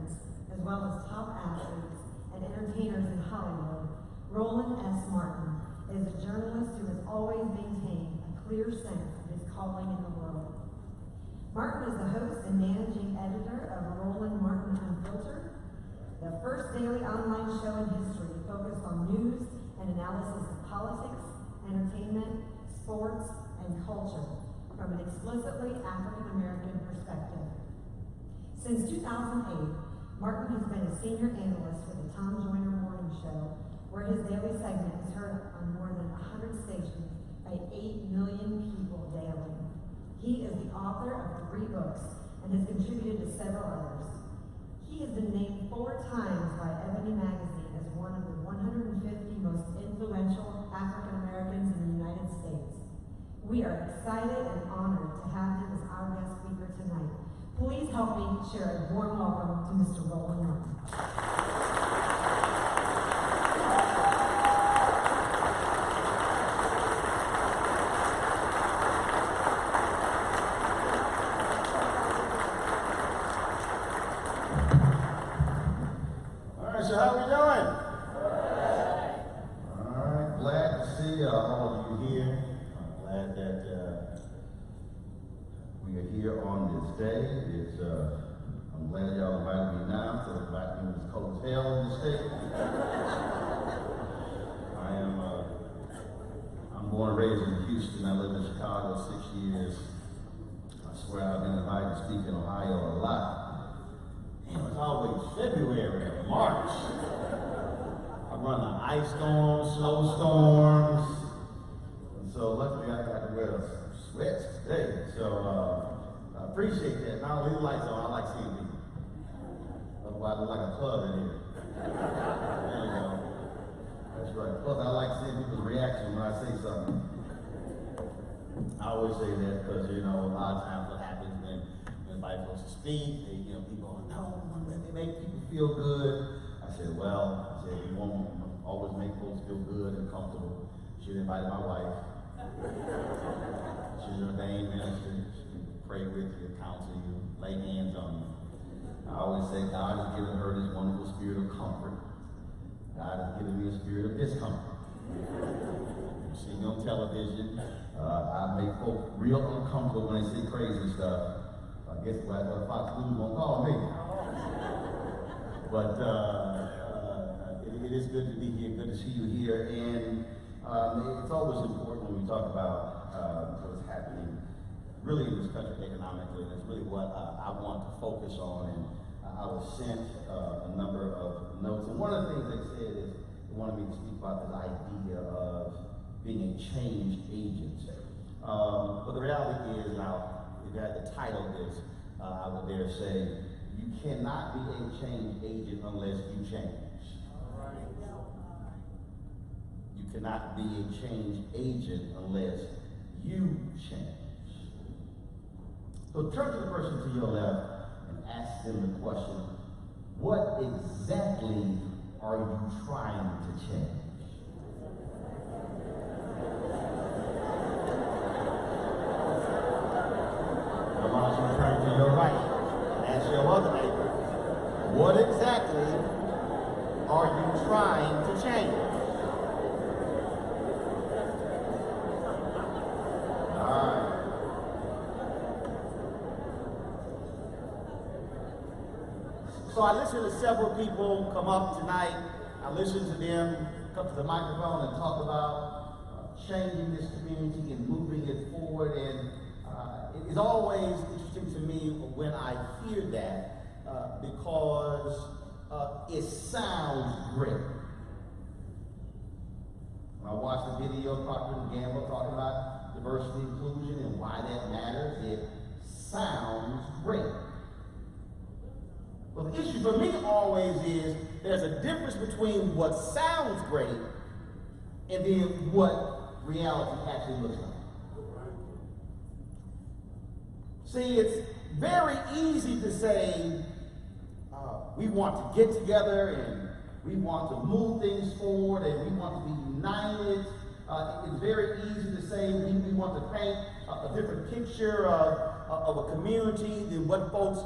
Americans, as well as top athletes and entertainers in Hollywood, Roland S. Martin is a journalist who has always maintained a clear sense of his calling in the world. Martin is the host and managing editor of Roland Martin Unfiltered, the first daily online show in history focused on news and analysis of politics, entertainment, sports, and culture from an explicitly African-American perspective. Since 2008, Martin has been a senior analyst for the Tom Joyner Morning Show, where his daily segment is heard on more than 100 stations by 8 million people daily. He is the author of 3 books and has contributed to several others. He has been named 4 times by Ebony Magazine as one of the 150 most influential African Americans in the United States. We are excited and honored to have him as our guest speaker tonight. Please help me share a warm welcome to Mr. Roland Martin. I'm glad y'all invited me now, so it's back when it's cold as hell in the state. I'm born and raised in Houston. I lived in Chicago 6 years. I swear I've been invited to speak in Ohio a lot. It was always February or March. I run the ice storms, snowstorms, and so luckily I got to wear sweats today. So I appreciate that. Not only the lights on, I like seeing people. Otherwise, I look like a club in here. There you go. That's right. Plus, I like seeing people's reaction when I say something. I always say that because, a lot of times what happens when somebody goes to speak, people go, no, they make people feel good. I said, you won't always make folks feel good and comfortable. Should invite my wife. She's an ordained minister. Pray with you, counsel you, lay hands on you. I always say God has given her this wonderful spirit of comfort. God has given me a spirit of discomfort. You see me on television. I make folks real uncomfortable when they see crazy stuff. I guess that's what Fox News won't call me. But it is good to be here, good to see you here. And it's always important when we talk about what's happening really in this country economically, and it's really what I want to focus on. And I was sent a number of notes, and one of the things they said is they wanted me to speak about this idea of being a change agent. But the reality is, now, if you had the title of this, I would dare say, you cannot be a change agent unless you change. You cannot be a change agent unless you change. So turn to the person to your left and ask them the question, what exactly are you trying to change? Come on, you turn to your right and ask your other neighbor, what exactly are you trying to change? So I listened to several people come up tonight. I listened to them come to the microphone and talk about changing this community and moving it forward. And it is always interesting to me when I hear that because it sounds great. When I watched the video of Procter & Gamble talking about diversity, inclusion, and why that matters, it sounds great. Well, the issue for me always is there's a difference between what sounds great and then what reality actually looks like. See, it's very easy to say we want to get together and we want to move things forward and we want to be united. It's very easy to say we want to paint a different picture of a community than what folks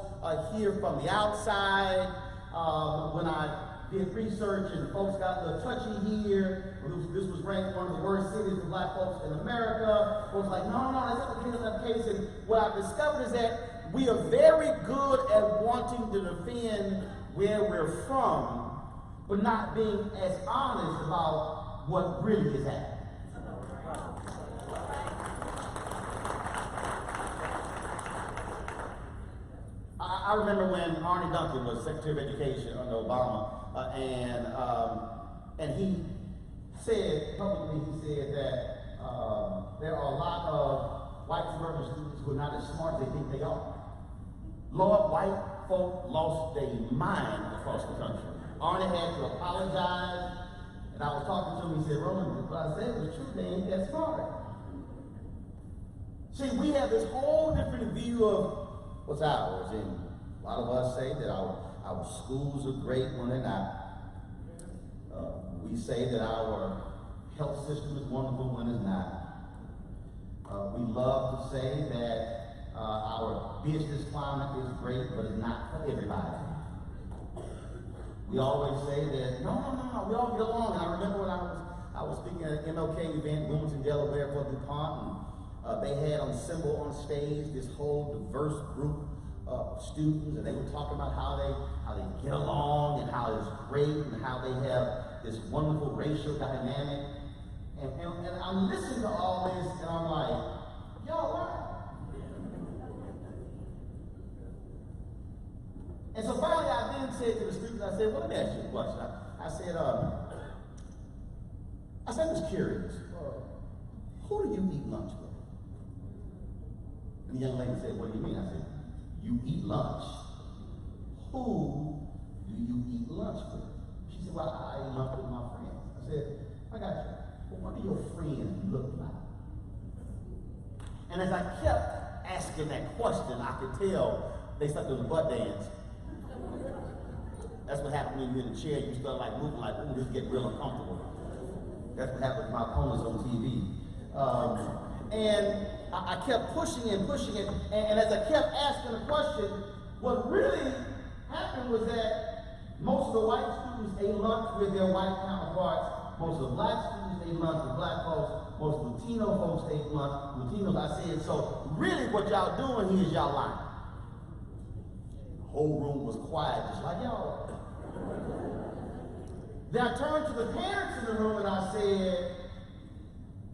hear from the outside. when I did research and folks got a little touchy here. This was ranked one of the worst cities for black folks in America. Folks like, no, that's not the case, that's not the case. And what I discovered is that we are very good at wanting to defend where we're from, but not being as honest about what really is happening. I remember when Arne Duncan was Secretary of Education under Obama, and he said publicly, he said that there are a lot of white suburban students who are not as smart as they think they are. Lord, white folk lost their mind across the country. Arne had to apologize, and I was talking to him, he said, Roland, what I said was true, they ain't that smart. See, we have this whole different view of what's ours, and a lot of us say that our schools are great when they're not. We say that our health system is wonderful when it's not. We love to say that our business climate is great, but it's not for everybody. We always say that, no, we all get along. And I remember when I was speaking at an MLK event in Wilmington, Delaware for DuPont, and they had on symbol on stage this whole diverse group of students, and they were talking about how they get along and how it's great and how they have this wonderful racial dynamic. And I'm listening to all this, and I'm like, y'all right. And so finally, I then said to the students, I said, well, let me ask you a question. I said, I'm just curious. Who do you eat lunch with? And the young lady said, what do you mean? I said, you eat lunch. Who do you eat lunch with? She said, well, I eat lunch with my friends. I said, I got you. Well, what do your friends look like? And as I kept asking that question, I could tell they started doing the butt dance. That's what happened when you're in the chair. You start like moving like, ooh, this is getting real uncomfortable. That's what happened with my opponents on TV. And I kept pushing it, and as I kept asking the question, what really happened was that most of the white students ate lunch with their white counterparts, most of the black students ate lunch with black folks, most Latino folks ate lunch with Latinos. I said, so really what y'all doing here is y'all lying. The whole room was quiet, just like y'all. Then I turned to the parents in the room and I said,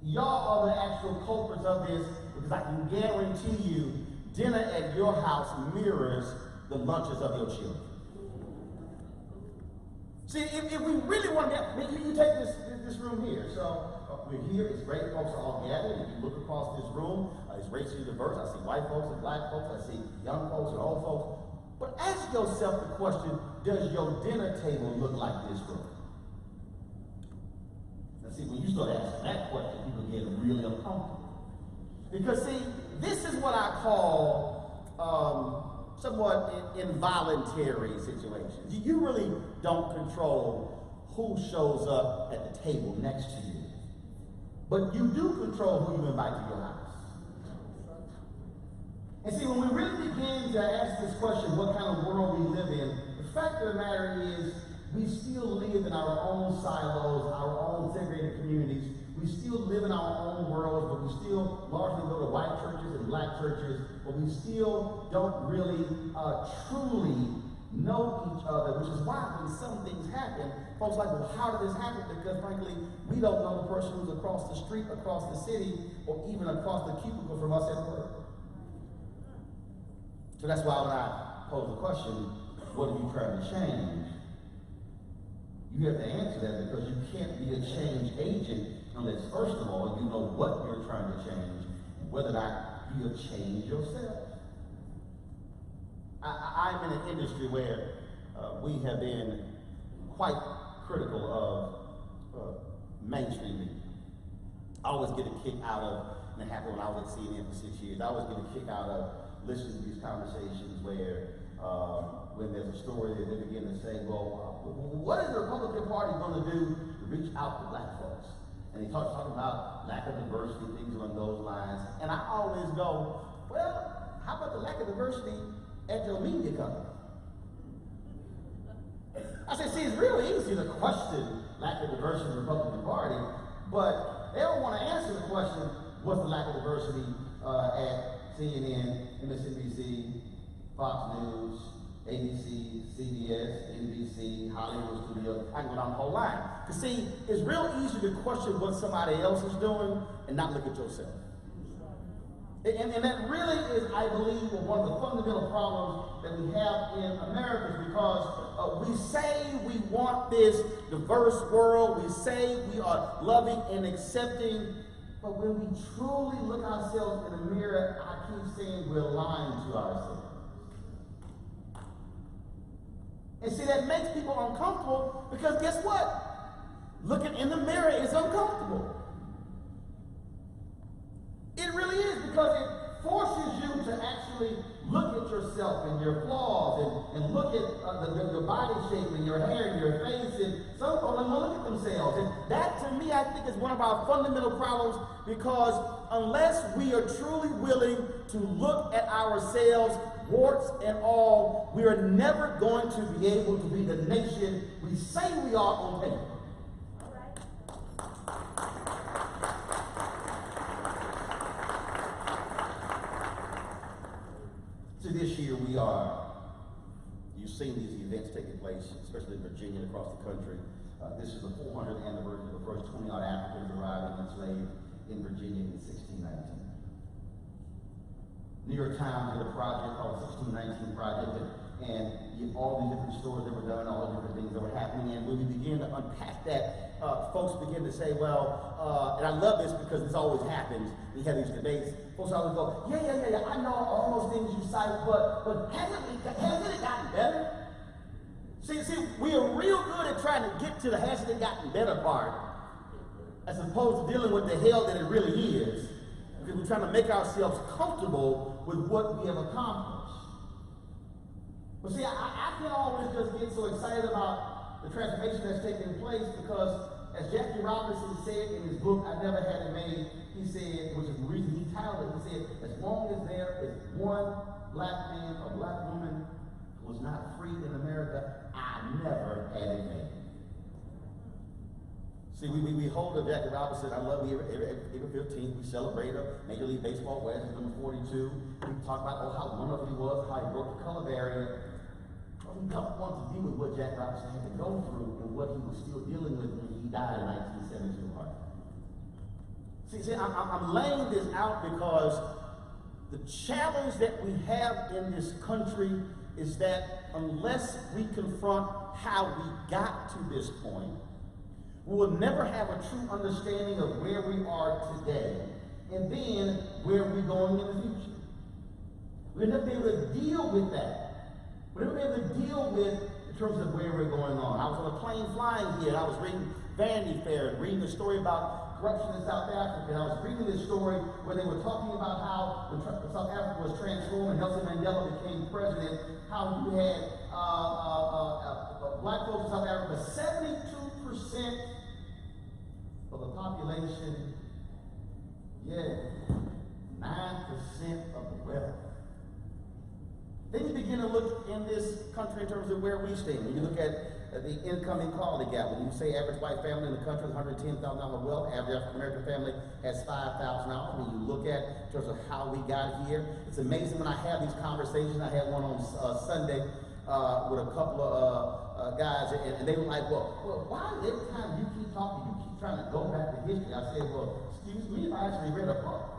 y'all are the actual culprits of this, because I can guarantee you dinner at your house mirrors the lunches of your children. See, if we really want to get, you take this room here. So we're here, it's great, folks are all gathered. If you look across this room, it's racially diverse. I see white folks and black folks, I see young folks and old folks. But ask yourself the question, does your dinner table look like this room? Now see, when you start asking that question, people get really uncomfortable. Because see, this is what I call somewhat involuntary situations. You really don't control who shows up at the table next to you. But you do control who you invite to your house. And see, when we really begin to ask this question, what kind of world we live in, the fact of the matter is, we still live in our own silos, our own segregated communities. We still live in our own worlds, but we still largely go to white churches and black churches, but we still don't really truly know each other, which is why when some things happen, folks are like, well, how did this happen? Because frankly, we don't know the person who's across the street, across the city, or even across the cubicle from us at work. So that's why when I pose the question, what are you trying to change? You have to answer that, because you can't be a change agent unless, first of all, you know what you're trying to change and whether or not you have changed yourself. I'm in an industry where we have been quite critical of mainstream media. I always get a kick out of, and it happened when I was at CNN for 6 years, I always get a kick out of listening to these conversations where when there's a story that they begin to say, well, what is the Republican Party going to do to reach out to black folks? And they talking about lack of diversity, things along those lines. And I always go, well, how about the lack of diversity at your media company? I said, see, it's real easy to question lack of diversity in the Republican Party, but they don't want to answer the question, what's the lack of diversity at CNN, MSNBC, Fox News, ABC, CBS, NBC, Hollywood Studios. I can go down the whole line. Because see, it's real easy to question what somebody else is doing and not look at yourself. And that really is, I believe, one of the fundamental problems that we have in America, is because we say we want this diverse world, we say we are loving and accepting, but when we truly look ourselves in the mirror, I keep saying we're lying to ourselves. And see, that makes people uncomfortable, because guess what? Looking in the mirror is uncomfortable. It really is, because it forces you to actually look at yourself and your flaws, and look at your body shape and your hair and your face, and some people don't look at themselves. And that, to me, I think is one of our fundamental problems, because unless we are truly willing to look at ourselves, warts and all, we are never going to be able to be the nation we say we are on paper. So this year you've seen these events taking place, especially in Virginia and across the country. This is the 400th anniversary of the first 20-odd Africans arriving enslaved in Virginia in 1619. New York Times did a project called the 1619 Project, and all these different stories that were done, all the different things that were happening. And when we begin to unpack that, folks begin to say, well, and I love this because this always happens. We have these debates. Folks always go, yeah, I know all those things you cite, but hasn't it gotten better? See, we are real good at trying to get to the hasn't it gotten better part, as opposed to dealing with the hell that it really is. Because we're trying to make ourselves comfortable with what we have accomplished. But see, I can't always just get so excited about the transformation that's taking place, because as Jackie Robinson said in his book, I Never Had It Made, he said, which is the reason he titled it, he said, as long as there is one black man or black woman who was not free in America, I never had it made. See, we hold up Jackie Robinson. I love April 15th. We celebrate her. Major League Baseball West is number 42. We talk about how wonderful he was, how he broke the color barrier. But we don't want to deal with what Jack Robinson had to go through and what he was still dealing with when he died in 1972. See, I'm laying this out because the challenge that we have in this country is that unless we confront how we got to this point, we will never have a true understanding of where we are today, and then where we're going in the future. We'll never be able to deal with that. We'll never be able to deal with in terms of where we're going on. I was on a plane flying here, and I was reading Vanity Fair and reading the story about corruption in South Africa. And I was reading this story where they were talking about how when South Africa was transformed and Nelson Mandela became president, how you had black folks in South Africa, 72% of the population, 9% of the wealth. Then you begin to look in this country in terms of where we stand. When you look at the income equality gap, when you say average white family in the country has $110,000 wealth, average African-American family has $5,000. When you look at in terms of how we got here, it's amazing when I have these conversations. I had one on Sunday with a couple of guys, and they were like, well, why every time you keep talking, you keep trying to go back to history? I said, well, excuse me, I actually read a book.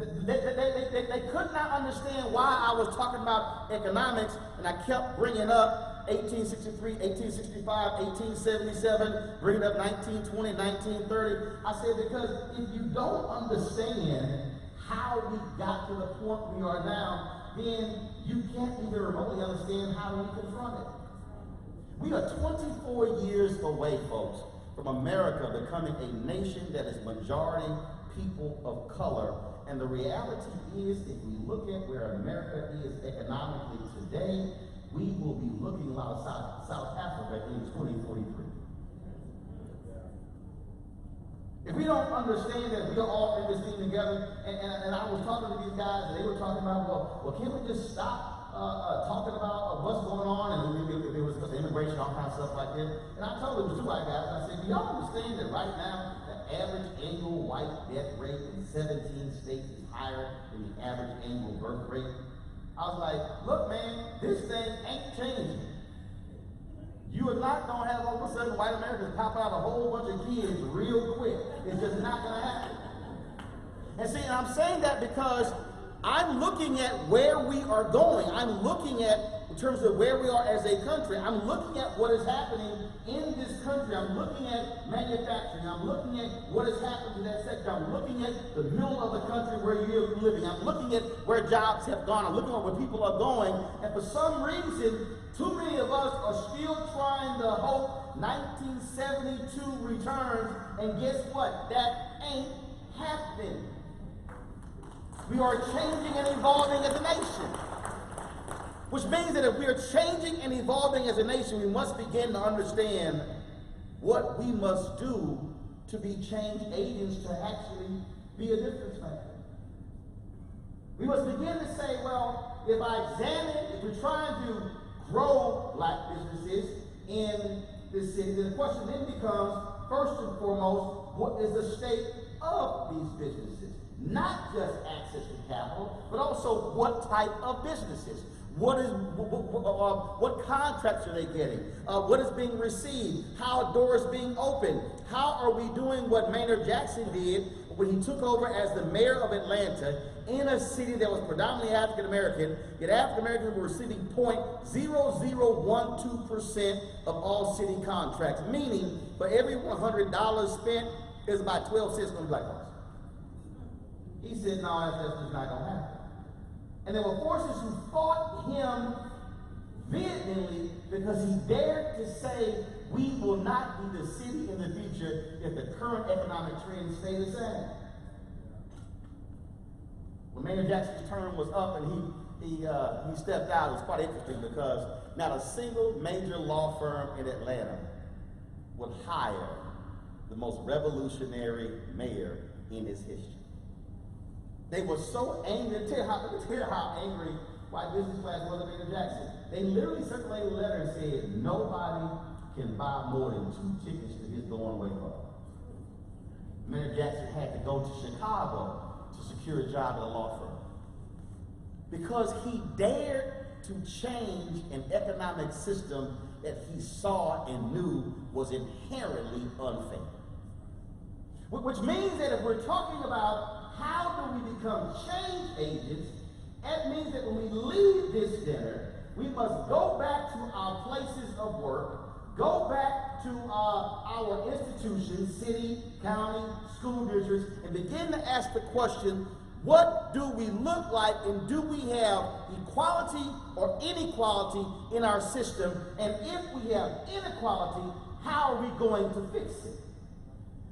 They could not understand why I was talking about economics, and I kept bringing up 1863, 1865, 1877, bringing up 1920, 1930. I said, because if you don't understand how we got to the point we are now, then you can't even remotely understand how we confront it. We are 24 years away, folks, from America becoming a nation that is majority people of color. And the reality is, if we look at where America is economically today, we will be looking a lot of South Africa in 2043. If we don't understand that we are all in this thing together, and I was talking to these guys, and they were talking about, well, can't we just stop talking about what's going on, and it was immigration, all kinds of stuff like that. And I told them, two white guys, I said, do y'all understand that right now, the average annual white death rate in 17 states is higher than the average annual birth rate? I was like, look, man, this thing ain't changing. You are not going to have all of a sudden white Americans pop out a whole bunch of kids real quick. It's just not going to happen. And see, I'm saying that because I'm looking at where we are going. I'm looking at, in terms of where we are as a country, I'm looking at what is happening in this country. I'm looking at manufacturing. I'm looking at what has happened to that sector. I'm looking at the middle of the country where you're living. I'm looking at where jobs have gone. I'm looking at where people are going. And for some reason, too many of us are still trying to hope 1972 returns. And guess what? That ain't happening. We are changing and evolving as a nation. Which means that if we are changing and evolving as a nation, we must begin to understand what we must do to be change agents to actually be a difference maker. We must begin to say, well, if I examine, if we're trying to grow black businesses in this city, then the question then becomes, first and foremost, what is the state of these businesses? Not just access to capital, but also what type of businesses. What contracts are they getting? What is being received? How are doors being opened? How are we doing what Maynard Jackson did when he took over as the mayor of Atlanta in a city that was predominantly African American, yet African Americans were receiving 0.0012% of all city contracts, meaning for every $100 spent, there's about 12 cents from black folks. He said, no, that's just not going to happen. And there were forces who fought him vehemently because he dared to say, we will not be the city in the future if the current economic trends stay the same. When Maynard Jackson's term was up and he stepped out, it was quite interesting because not a single major law firm in Atlanta would hire the most revolutionary mayor in its history. They were so angry. Let me tell you how angry white business class was at Maynard Jackson. They literally circulated a letter and said, nobody can buy more than 2 tickets to his going away party. Maynard Jackson had to go to Chicago to secure a job at a law firm. Because he dared to change an economic system that he saw and knew was inherently unfair. Which means that if we're talking about how do we become change agents, that means that when we leave this dinner, we must go back to our places of work, go back to our institutions, city, county, school districts, and begin to ask the question, what do we look like, and do we have equality or inequality in our system? And if we have inequality, how are we going to fix it?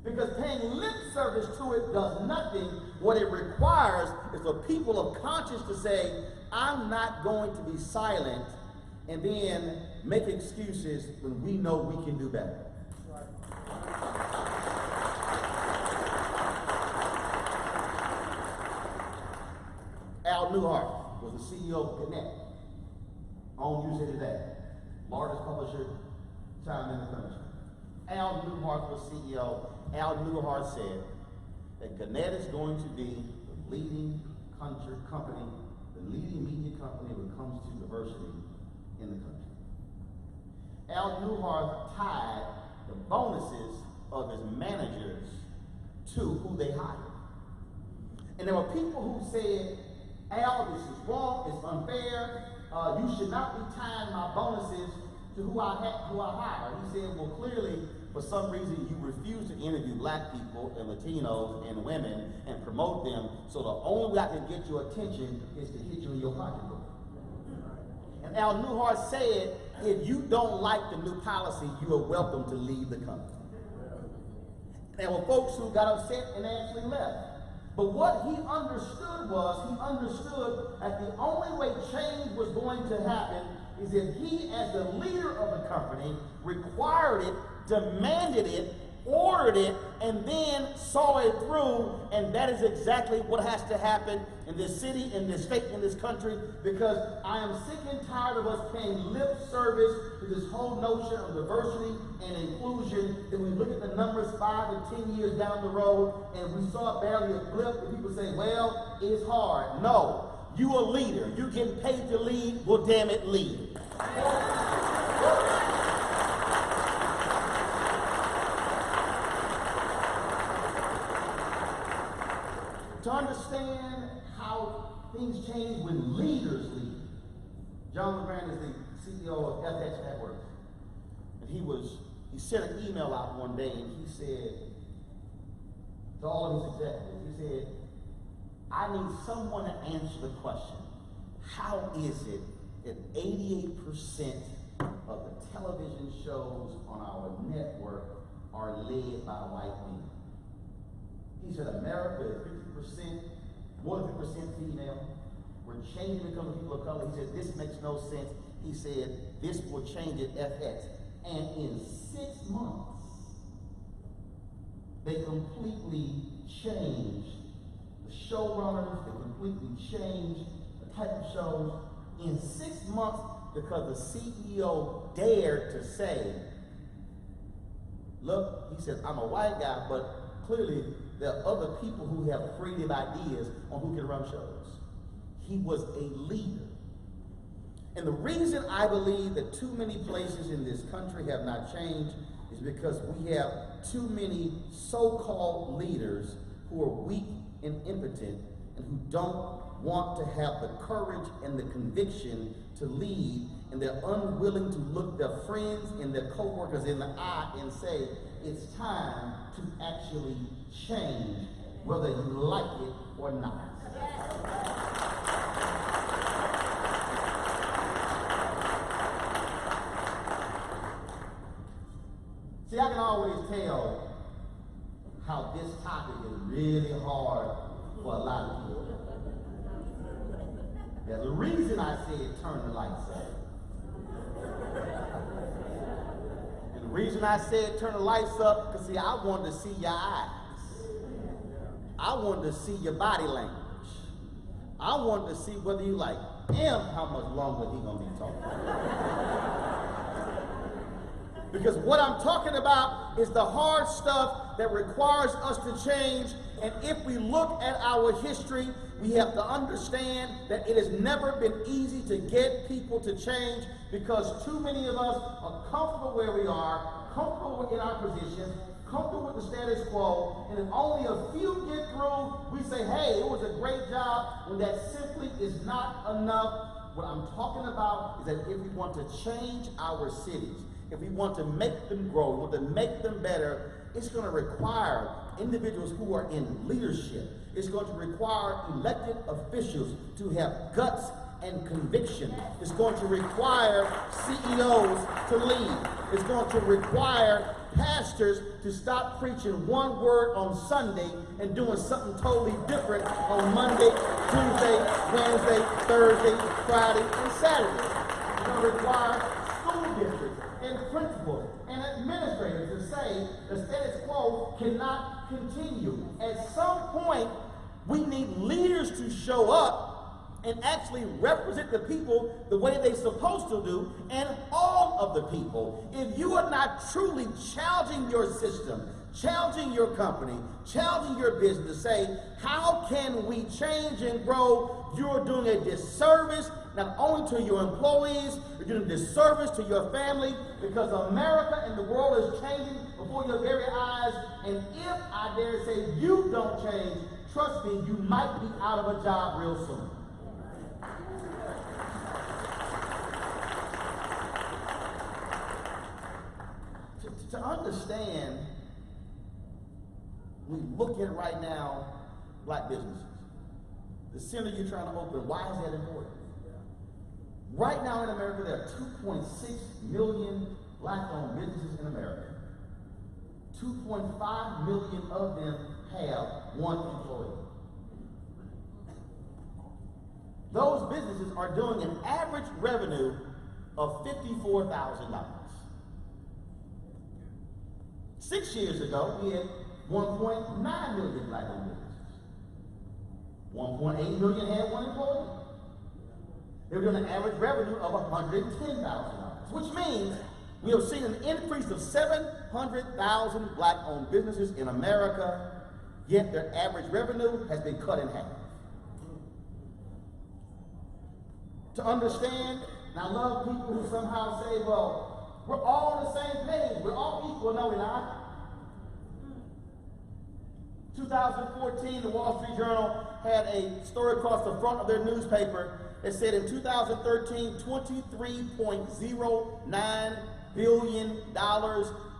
Because paying lip service to it does nothing. What it requires is for people of conscience to say, I'm not going to be silent, and then make excuses when we know we can do better. Right. Al Newhart was the CEO of Gannett, on USA Today, largest publisher time in the country. Al Newhart was CEO. Al Newhart said that Gannett is going to be the leading company, the leading media company when it comes to diversity in the country. Al Newhart tied the bonuses of his managers to who they hired. And there were people who said, Al, this is wrong, it's unfair, you should not be tying my bonuses to who I hire. He said, well, clearly, for some reason, you refuse to interview black people and Latinos and women and promote them, so the only way I can get your attention is to hit you in your pocketbook. And Al Newhart said, if you don't like the new policy, you are welcome to leave the company. There were folks who got upset and actually left. But what he understood that the only way change was going to happen is if he, as the leader of the company, required it, demanded it, ordered it and then saw it through, and that is exactly what has to happen in this city, in this state, in this country, because I am sick and tired of us paying lip service to this whole notion of diversity and inclusion. Then we look at the numbers 5 and 10 years down the road, and we saw barely a blip, and people say, well, it's hard. No, you a leader. You getting paid to lead, well, damn it, lead. To understand how things change when leaders lead. John LeGrand is the CEO of FX Networks. And he sent an email out one day, and he said to all of his executives, he said, I need someone to answer the question, how is it that 88% of the television shows on our network are led by white men? He said America is 50%, more than 50% female. We're changing because of people of color. He said this makes no sense. He said this will change at FX. And in 6 months, they completely changed the showrunners, they completely changed the type of shows. In 6 months, because the CEO dared to say, look, he said, I'm a white guy, but clearly there are other people who have creative ideas on who can run shows. He was a leader. And the reason I believe that too many places in this country have not changed is because we have too many so-called leaders who are weak and impotent and who don't want to have the courage and the conviction to lead, and they're unwilling to look their friends and their co-workers in the eye and say, it's time to actually change, whether you like it or not. See, I can always tell how this topic is really hard for a lot of people. There's a reason I said turn the lights up. And the reason I said turn the lights up, because see, I wanted to see your eyes. I wanted to see your body language. I wanted to see whether you like, how much longer he gonna be talking. Because what I'm talking about is the hard stuff that requires us to change. And if we look at our history, we have to understand that it has never been easy to get people to change, because too many of us are comfortable where we are, comfortable in our positions, comfortable with the status quo, and if only a few get through, we say, hey, it was a great job, when that simply is not enough. What I'm talking about is that if we want to change our cities, if we want to make them grow, we want to make them better, it's going to require individuals who are in leadership. It's going to require elected officials to have guts and conviction. It's going to require CEOs to lead. It's going to require pastors to stop preaching one word on Sunday and doing something totally different on Monday, Tuesday, Wednesday, Thursday, Friday, and Saturday. It's going to require school districts and principals and administrators to say the status quo cannot continue. At some point, we need leaders to show up and actually represent the people the way they're supposed to do, and all of the people. If you are not truly challenging your system, challenging your company, challenging your business to say, how can we change and grow, you're doing a disservice not only to your employees, you're doing a disservice to your family, because America and the world is changing before your very eyes. And if I dare say you don't change, trust me, you might be out of a job real soon. To understand, we look at right now black businesses. The center you're trying to open, why is that important? Right now in America, there are 2.6 million black-owned businesses in America. 2.5 million of them have one employee. Those businesses are doing an average revenue of $54,000. 6 years ago, we had 1.9 million black-owned businesses. 1.8 million had one employee. They were doing an average revenue of $110,000, which means we have seen an increase of 700,000 black-owned businesses in America, yet their average revenue has been cut in half. To understand, and I love people who somehow say, well, we're all on the same page, we're all equal. No, we're not. 2014, the Wall Street Journal had a story across the front of their newspaper that said in 2013, $23.09 billion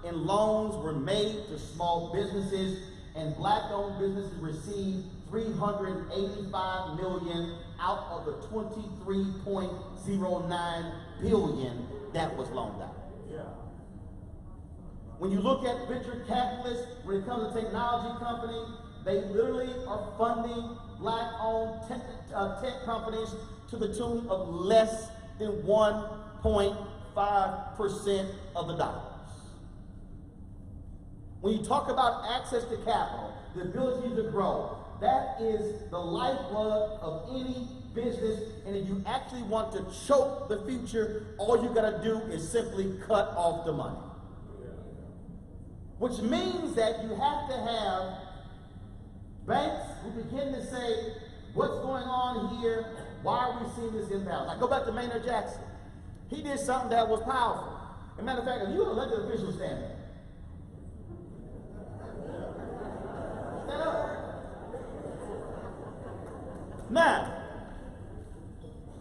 in loans were made to small businesses, and black-owned businesses received $385 million out of the $23.09 billion that was loaned out. When you look at venture capitalists, when it comes to technology companies, they literally are funding black-owned tech companies to the tune of less than 1.5% of the dollars. When you talk about access to capital, the ability to grow, that is the lifeblood of any business, and if you actually want to choke the future, all you gotta do is simply cut off the money. Which means that you have to have banks who begin to say, what's going on here? Why are we seeing this imbalance? I go back to Maynard Jackson. He did something that was powerful. As a matter of fact, if you're an elected official, stand up. Stand up. Now,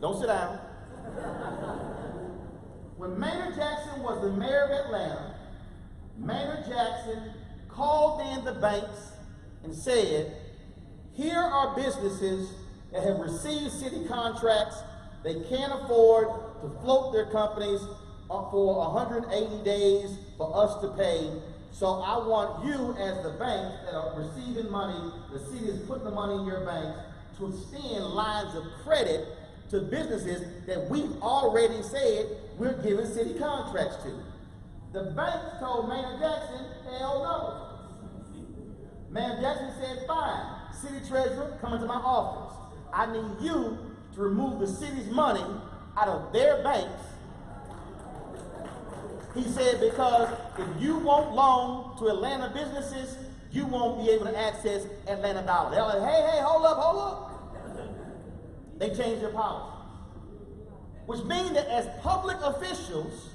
don't sit down. When Maynard Jackson was the mayor of Atlanta, Maynard Jackson called in the banks and said, here are businesses that have received city contracts. They can't afford to float their companies for 180 days for us to pay. So I want you as the banks that are receiving money, the city is putting the money in your banks, to extend lines of credit to businesses that we've already said we're giving city contracts to. The banks told Maynard Jackson, hell no. Maynard Jackson said, fine, city treasurer, come into my office. I need you to remove the city's money out of their banks. He said, because if you won't loan to Atlanta businesses, you won't be able to access Atlanta dollars. They're like, hey, hold up. They changed their policy. Which means that as public officials,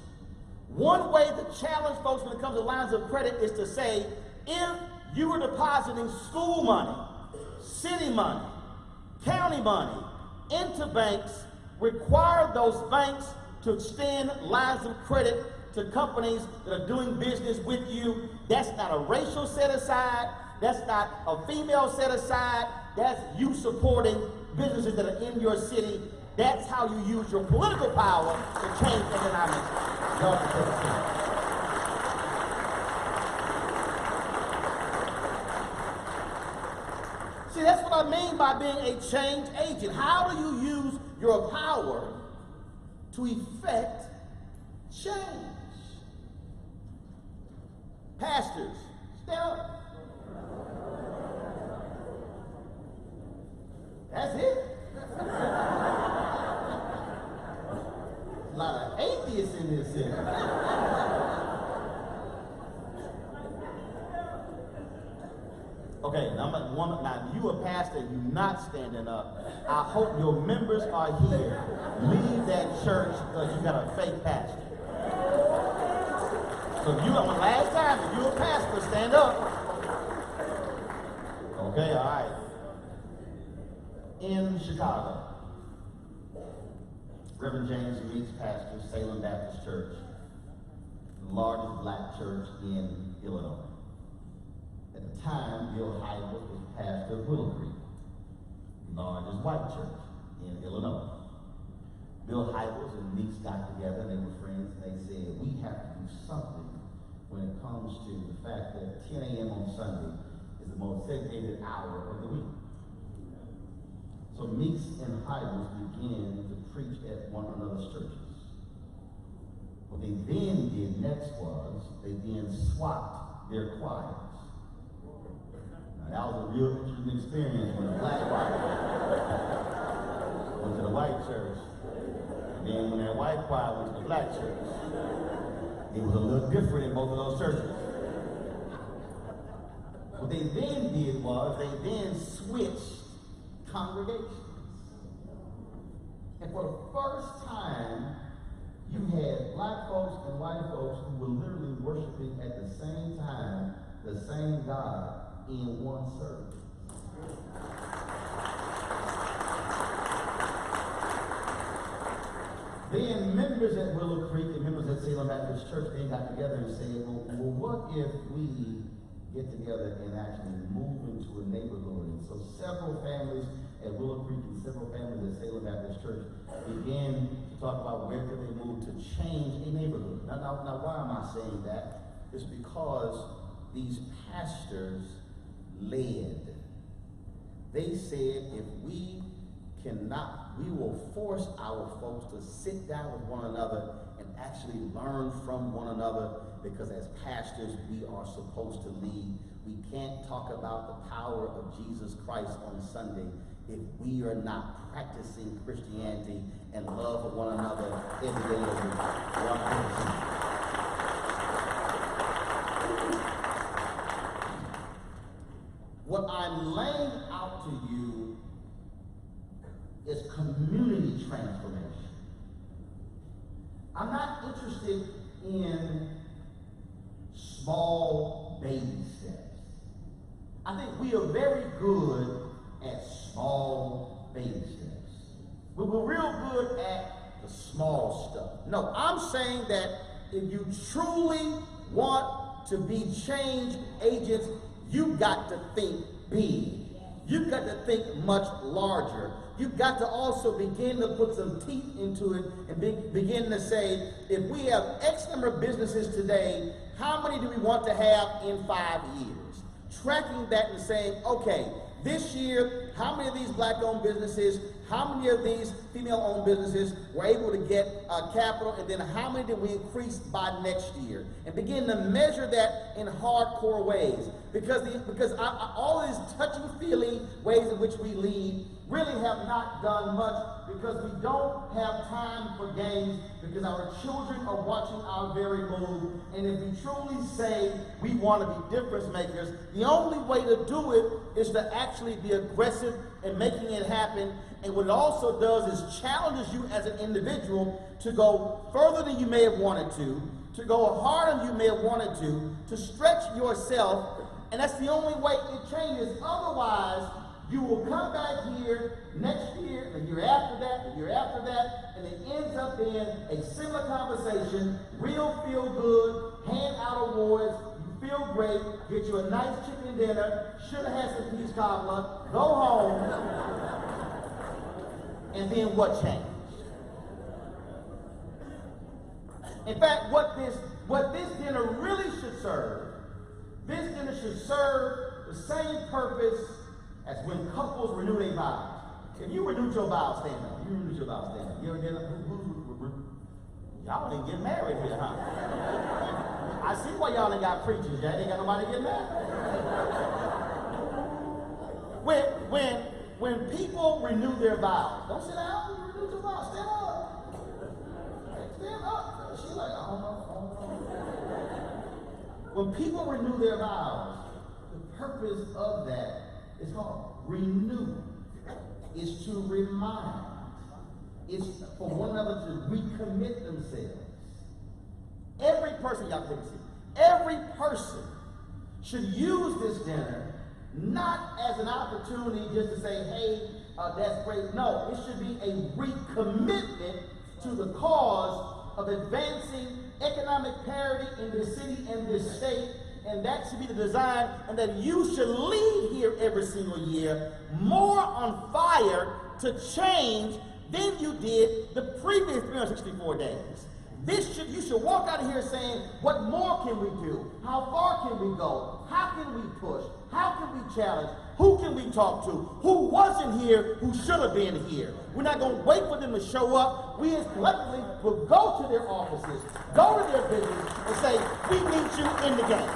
one way to challenge folks when it comes to lines of credit is to say, if you are depositing school money, city money, county money into banks, require those banks to extend lines of credit to companies that are doing business with you. That's not a racial set-aside. That's not a female set-aside. That's you supporting businesses that are in your city. That's how you use your political power to change economic development. See, that's what I mean by being a change agent. How do you use your power to effect change? Pastors, stand up. That's it. A lot of atheists in this city. Okay, now you a pastor and you're not standing up. I hope your members are here. Leave that church because you got a fake pastor. So if you on the last time, if you're a pastor, stand up. Okay, all right. In Chicago, Reverend James Meeks pastors Salem Baptist Church, the largest black church in Illinois. At the time, Bill Hybels was pastor of Willow Creek, the largest white church in Illinois. Bill Hybels and Meeks got together, and they were friends, and they said, we have to do something when it comes to the fact that 10 a.m. on Sunday is the most segregated hour of the week. So Meeks and Hybels began to preach at one another's churches. What they then did next was they then swapped their choirs. Now, that was a real interesting experience when the black choir went to the white church. And then when that white choir went to the black church, it was a little different in both of those churches. What they then did was they then switched congregations. And for the first time, you had black folks and white folks who were literally worshiping at the same time the same God in one service. Then members at Willow Creek and members at Salem Baptist Church, they got together and said, well, what if we get together and actually move into a neighborhood? And so several families at Willow Creek and several families at Salem Baptist Church began to talk about where could they move to change a neighborhood. Now, why am I saying that? It's because these pastors led. They said if we cannot, we will force our folks to sit down with one another and actually learn from one another, because as pastors, we are supposed to lead. We can't talk about the power of Jesus Christ on Sunday if we are not practicing Christianity and love for one another every day of the week. What I'm laying out to you is community transformation. I'm not interested in small baby steps. I think we are very good at small baby steps. We're real good at the small stuff. No, I'm saying that if you truly want to be change agents, you've got to think big. You've got to think much larger. You've got to also begin to put some teeth into it and begin to say, if we have X number of businesses today, how many do we want to have in 5 years? Tracking that and saying, okay, this year, how many of these black-owned businesses, how many of these female-owned businesses were able to get capital, and then how many did we increase by next year? And begin to measure that in hardcore ways. Because all these touchy-feely ways in which we lead really have not done much, because we don't have time for games, because our children are watching our very move. And if we truly say we want to be difference makers, the only way to do it is to actually be aggressive in making it happen. And what it also does is challenges you as an individual to go further than you may have wanted to go harder than you may have wanted to stretch yourself. And that's the only way it changes. Otherwise, you will come back here next year, the year after that, the year after that, and it ends up in a similar conversation, real feel good, hand out awards, you feel great, get you a nice chicken dinner, should have had some peach cobbler, go home, and then what changed? In fact, what this dinner really should serve, this dinner should serve the same purpose as when couples renew their vows. If you renewed your vows, stand up. You renewed your vows, stand up. You ever did it? Y'all didn't get married here, huh? I see why y'all ain't got preachers. Y'all ain't got nobody to get married. When people renew their vows, don't sit down. You renew your vows. Stand up. Stand up. She's like, I don't know. When people renew their vows, the purpose of that is called renew. It's to remind. It's for one another to recommit themselves. Every person, y'all can see, every person should use this dinner not as an opportunity just to say, hey, that's great. No, it should be a recommitment to the cause of advancing economic parity in this city and this state. And that should be the design, and that you should leave here every single year more on fire to change than you did the previous 364 days. You should walk out of here saying, what more can we do? How far can we go? How can we push? How can we challenge? Who can we talk to? Who wasn't here, who should have been here? We're not going to wait for them to show up. We as collectively will go to their offices, go to their business, and say, we need you in the game.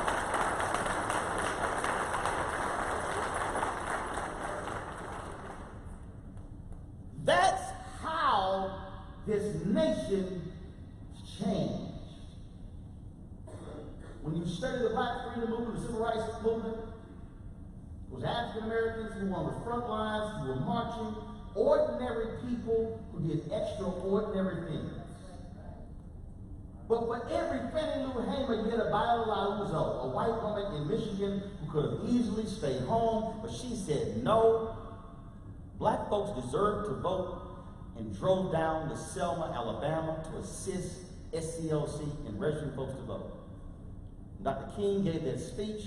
intention is change. When you study the Black freedom movement, the Civil Rights movement, it was African Americans who were on the front lines, who were marching, ordinary people who did extraordinary things. But for every Fannie Lou Hamer, you had a Bayo Lauzo, a white woman in Michigan who could have easily stayed home, but she said no. Black folks deserve to vote, and drove down to Selma, Alabama to assist SCLC in registering folks to vote. Dr. King gave that speech,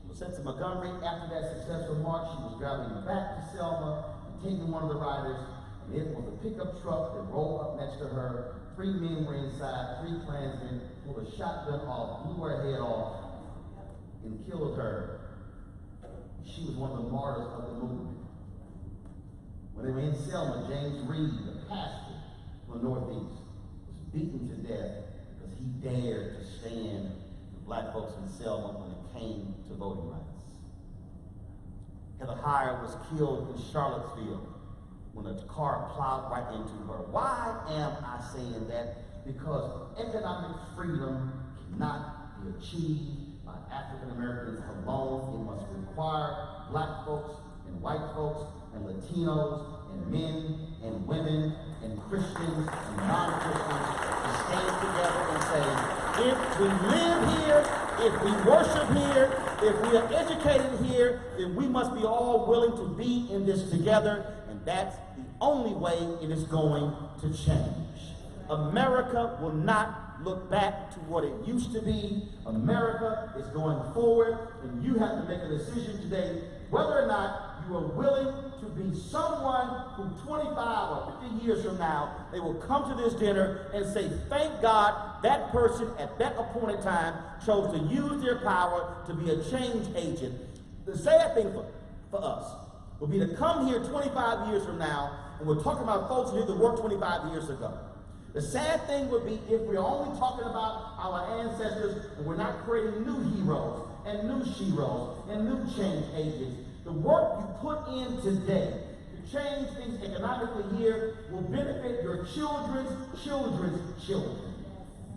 was sent to Montgomery. After that successful march, she was driving back to Selma and taking one of the riders, and it was a pickup truck that rolled up next to her. 3 men were inside, 3 Klansmen pulled a shotgun off, blew her head off, and killed her. She was one of the martyrs of the movement. When they were in Selma, James Reed, the pastor from the Northeast, was beaten to death because he dared to stand with black folks in Selma when it came to voting rights. Heather Heyer was killed in Charlottesville when a car plowed right into her. Why am I saying that? Because economic freedom cannot be achieved by African Americans alone. It must require black folks and white folks and Latinos and men and women and Christians and non-Christians to stand together and say, if we live here, if we worship here, if we are educated here, then we must be all willing to be in this together, and that's the only way it is going to change. America will not look back to what it used to be. America is going forward, and you have to make a decision today whether or not you are willing to be someone who 25 or 50 years from now, they will come to this dinner and say, thank God that person at that appointed time chose to use their power to be a change agent. The sad thing for us will be to come here 25 years from now, and we're talking about folks who did the work 25 years ago. The sad thing would be if we're only talking about our ancestors and we're not creating new heroes and new sheroes and new change agents. The work you put in today to change things economically here will benefit your children's children's children.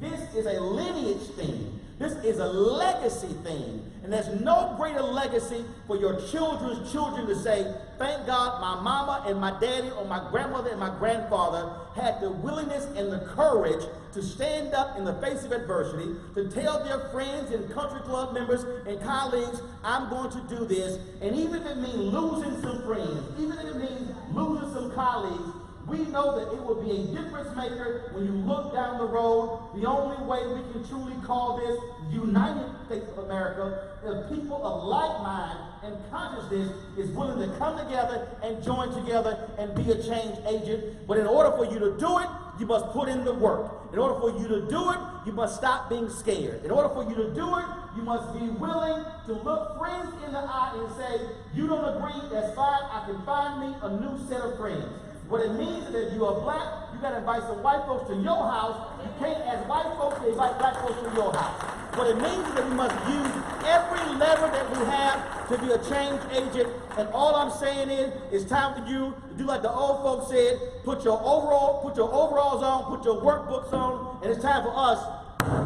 This is a lineage thing. This is a legacy thing. And there's no greater legacy for your children's children to say, thank God my mama and my daddy or my grandmother and my grandfather had the willingness and the courage to stand up in the face of adversity, to tell their friends and country club members and colleagues, I'm going to do this. And even if it means losing some friends, even if it means losing some colleagues, we know that it will be a difference maker when you look down the road. The only way we can truly call this United States of America is people of like mind and consciousness is willing to come together and join together and be a change agent. But in order for you to do it, you must put in the work. In order for you to do it, you must stop being scared. In order for you to do it, you must be willing to look friends in the eye and say, you don't agree, that's fine, I can find me a new set of friends. What it means is that if you are black, you got to invite some white folks to your house. You can't ask white folks to invite black folks to your house. What it means is that we must use every lever that we have to be a change agent. And all I'm saying is, it's time for you to do like the old folks said, put your overalls on, put your workbooks on, and it's time for us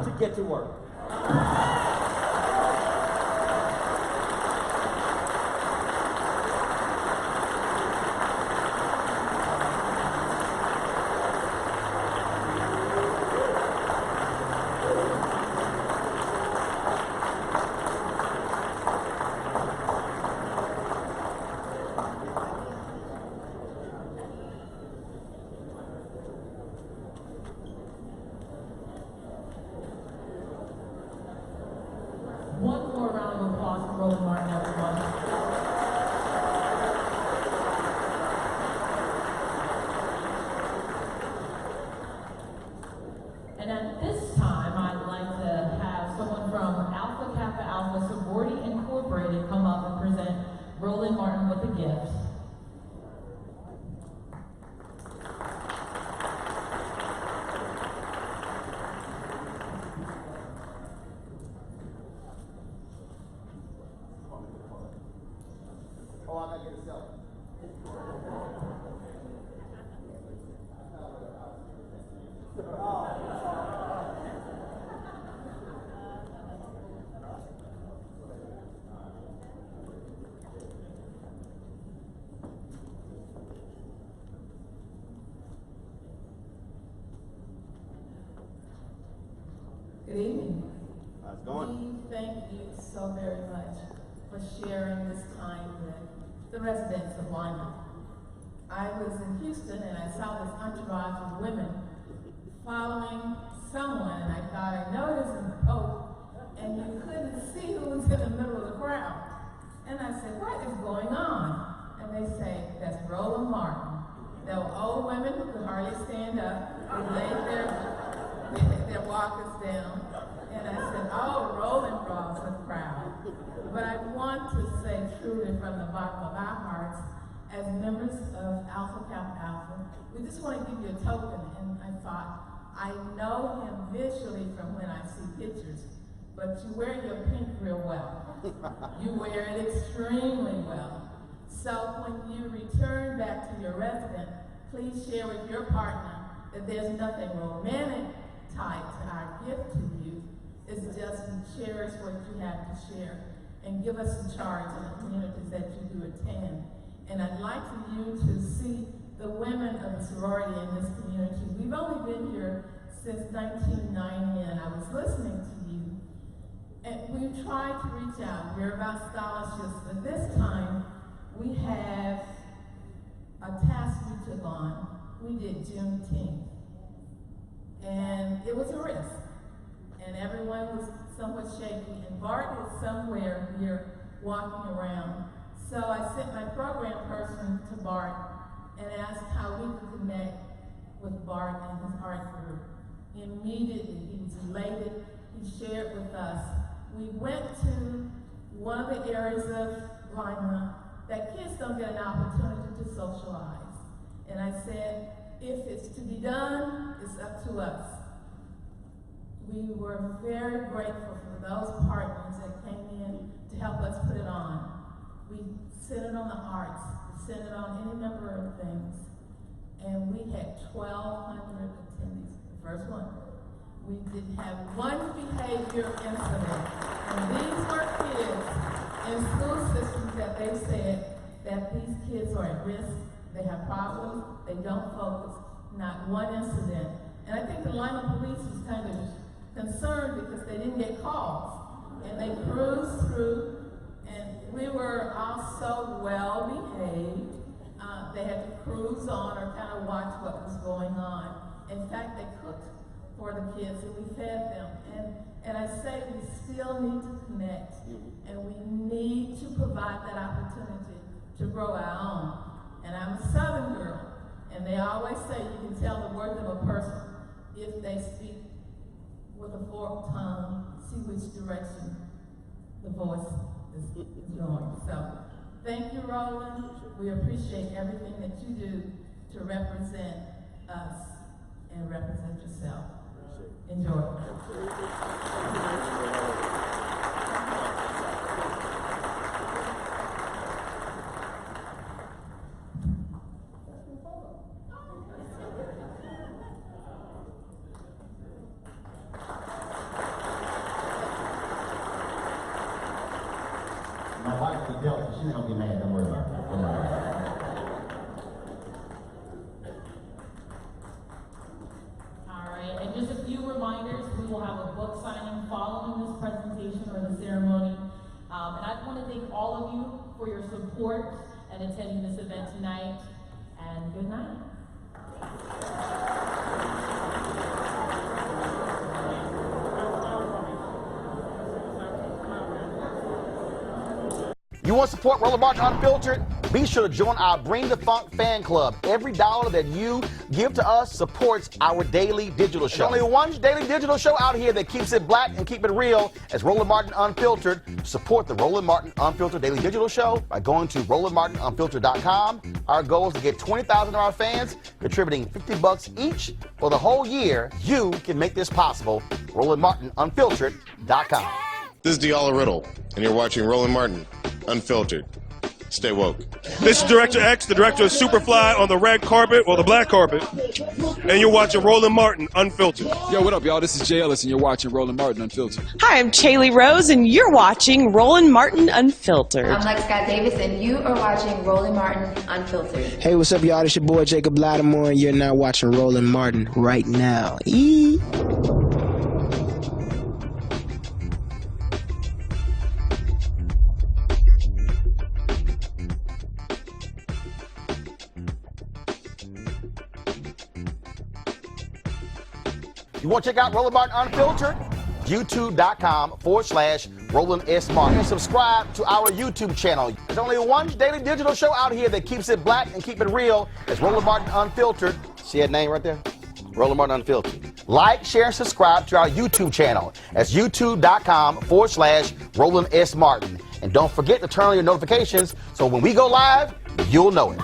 to get to work. One more round of applause for Roland Martin, everyone. And at this time, I'd like to have someone from Alpha Kappa Alpha Sorority Incorporated come up and present Roland Martin with a gift. Oh, I gotta get a selfie. Good evening. How's it going? We thank you so very much for sharing this time with the residents of Lima. I was in Houston and I saw this entourage of women following someone, and I thought I noticed in the Pope, and you couldn't see who was in the middle of the crowd. And I said, what is going on? And they say, that's Roland Martin. They were old women who could hardly stand up. They laid their walkers down. And I said, oh, Roland draws a crowd. But I want to say truly from the bottom of our hearts, as members of Alpha Kappa Alpha, we just want to give you a token. And I thought, I know him visually from when I see pictures, but you wear your pink real well. You wear it extremely well. So when you return back to your resident, please share with your partner that there's nothing romantic tied to our gift to you. It's just to cherish what you have to share and give us a charge in the communities that you do attend. And I'd like for you to see the women of the sorority in this community. We've only been here since 1990, and I was listening to you. And we tried to reach out. We're about scholarships, but this time we have a task we took on. We did Juneteenth. And it was a risk. And everyone was somewhat shaky. And Bart is somewhere here walking around. So I sent my program person to Bart and asked how we could connect with Bart and his art group. Immediately, he was elated. He shared with us. We went to one of the areas of Lima that kids don't get an opportunity to socialize. And I said, if it's to be done, it's up to us. We were very grateful for those partners that came in to help us put it on. We centered on the arts, we centered on any number of things. And we had 1,200 attendees, the first one. We didn't have one behavior incident. And these were kids in school systems that they said that these kids are at risk, they have problems, they don't focus, not one incident. And I think the Lima police was kind of concerned because they didn't get calls. And they cruised through, and we were all so well behaved. They had to cruise on or kind of watch what was going on. In fact, they cooked for the kids and we fed them. And I say we still need to connect, and we need to provide that opportunity to grow our own. And I'm a Southern girl, and they always say you can tell the worth of a person if they speak with a forked tongue, see which direction the voice is going. So thank you, Roland. We appreciate everything that you do to represent us and represent yourself. Enjoy. My wife is Delta. She's not gonna get mad. Don't worry about it. Don't worry about it. All right, and just a few reminders, we will have a book signing following this presentation or the ceremony. And I want to thank all of you for your support and attending this event tonight, and good night. You want to support Roland Martin Unfiltered? Be sure to join our Bring the Funk fan club. Every dollar that you give to us supports our daily digital show. There's only one daily digital show out here that keeps it black and keep it real as Roland Martin Unfiltered. Support the Roland Martin Unfiltered daily digital show by going to RolandMartinUnfiltered.com. Our goal is to get 20,000 of our fans contributing $50 each for the whole year. You can make this possible. RolandMartinUnfiltered.com. This is Diala Riddle, and you're watching Roland Martin Unfiltered. Stay woke. This is Director X, the director of Superfly on the red carpet, or the black carpet, and you're watching Roland Martin Unfiltered. Yo, what up, y'all? This is Jay Ellis, and you're watching Roland Martin Unfiltered. Hi, I'm Chaley Rose, and you're watching Roland Martin Unfiltered. I'm Lex Scott Davis, and you are watching Roland Martin Unfiltered. Hey, what's up, y'all? It's your boy Jacob Lattimore, and you're now watching Roland Martin right now. Want to check out Roland Martin Unfiltered? YouTube.com/Roland S. Martin. And subscribe to our YouTube channel. There's only one daily digital show out here that keeps it black and keep it real. It's Roland Martin Unfiltered. See that name right there? Roland Martin Unfiltered. Like, share, and subscribe to our YouTube channel. That's youtube.com/Roland S. Martin. And don't forget to turn on your notifications so when we go live, you'll know it.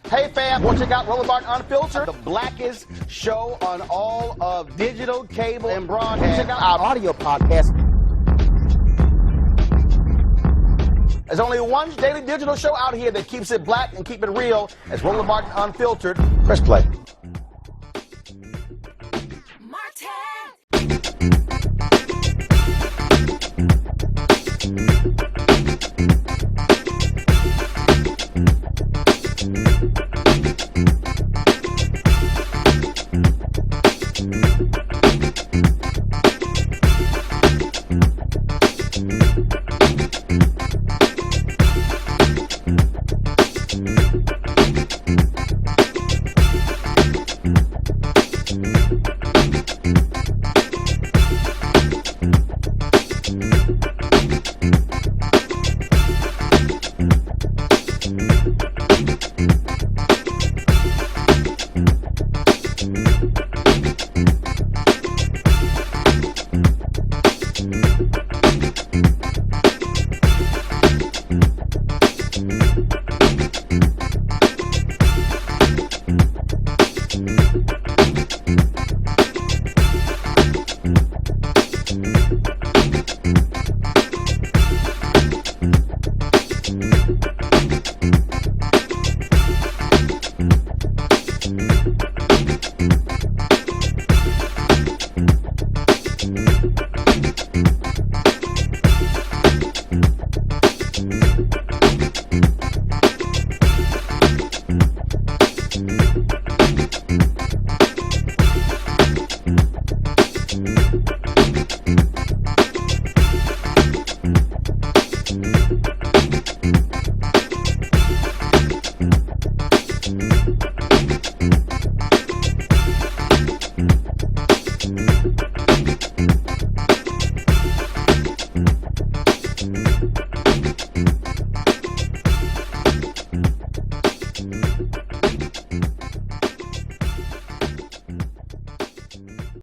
Hey fam, want to check out Roland Martin Unfiltered? The blackest show on all of digital, cable, and broadcast. Check out our audio podcast. There's only one daily digital show out here that keeps it black and keep it real. It's Roland Martin Unfiltered. Press play.